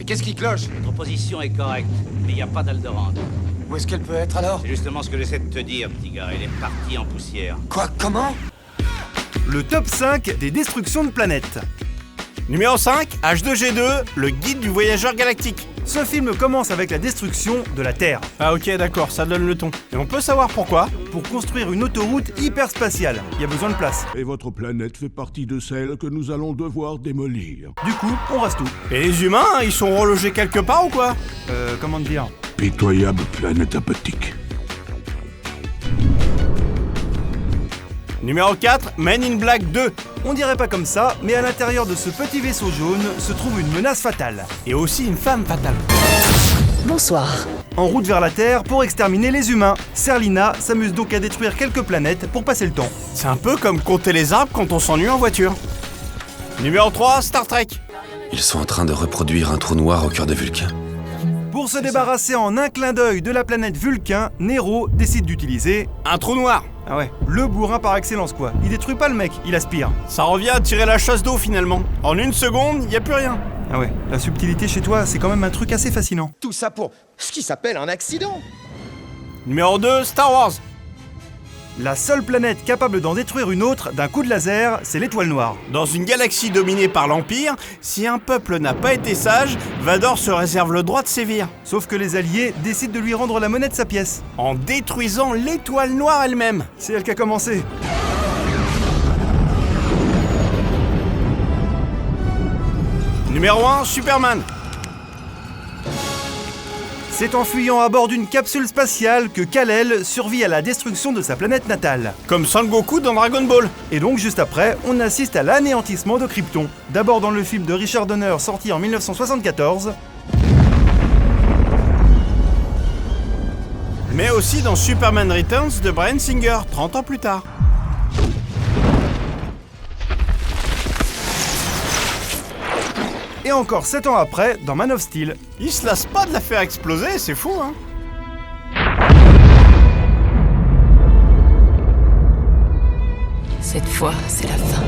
Mais qu'est-ce qui cloche? Votre position est correcte, mais il n'y a pas d'Aldorande. Où est-ce qu'elle peut être alors? C'est justement ce que j'essaie de te dire, petit gars. Elle est partie en poussière. Quoi? Comment? Le top 5 des destructions de planètes. Numéro 5, H2G2, le guide du voyageur galactique. Ce film commence avec la destruction de la Terre. Ah ok, d'accord, ça donne le ton. Et on peut savoir pourquoi? Pour construire une autoroute hyperspatiale, il y a besoin de place. Et votre planète fait partie de celles que nous allons devoir démolir. Du coup, on rase tout. Et les humains, ils sont relogés quelque part ou quoi? Comment dire? Pitoyable planète apathique. Numéro 4, Men in Black 2. On dirait pas comme ça, mais à l'intérieur de ce petit vaisseau jaune se trouve une menace fatale. Et aussi une femme fatale. Bonsoir. En route vers la Terre pour exterminer les humains. Serlina s'amuse donc à détruire quelques planètes pour passer le temps. C'est un peu comme compter les arbres quand on s'ennuie en voiture. Numéro 3, Star Trek. Ils sont en train de reproduire un trou noir au cœur de Vulcain. Pour se débarrasser en un clin d'œil de la planète Vulcain, Nero décide d'utiliser... Un trou noir. Ah ouais, le bourrin par excellence quoi. Il détruit pas le mec, il aspire. Ça revient à tirer la chasse d'eau finalement. En une seconde, y a plus rien. Ah ouais, la subtilité chez toi, c'est quand même un truc assez fascinant. Tout ça pour ce qui s'appelle un accident. Numéro 2, Star Wars. La seule planète capable d'en détruire une autre d'un coup de laser, c'est l'étoile noire. Dans une galaxie dominée par l'Empire, si un peuple n'a pas été sage, Vador se réserve le droit de sévir. Sauf que les Alliés décident de lui rendre la monnaie de sa pièce. En détruisant l'étoile noire elle-même. C'est elle qui a commencé. Numéro 1, Superman. C'est en fuyant à bord d'une capsule spatiale que Kal-El survit à la destruction de sa planète natale. Comme Son Goku dans Dragon Ball. Et donc juste après, on assiste à l'anéantissement de Krypton. D'abord dans le film de Richard Donner sorti en 1974, mais aussi dans Superman Returns de Bryan Singer, 30 ans plus tard. et encore 7 ans après dans Man of Steel. Il se lasse pas de la faire exploser, c'est fou hein. Cette fois, c'est la fin.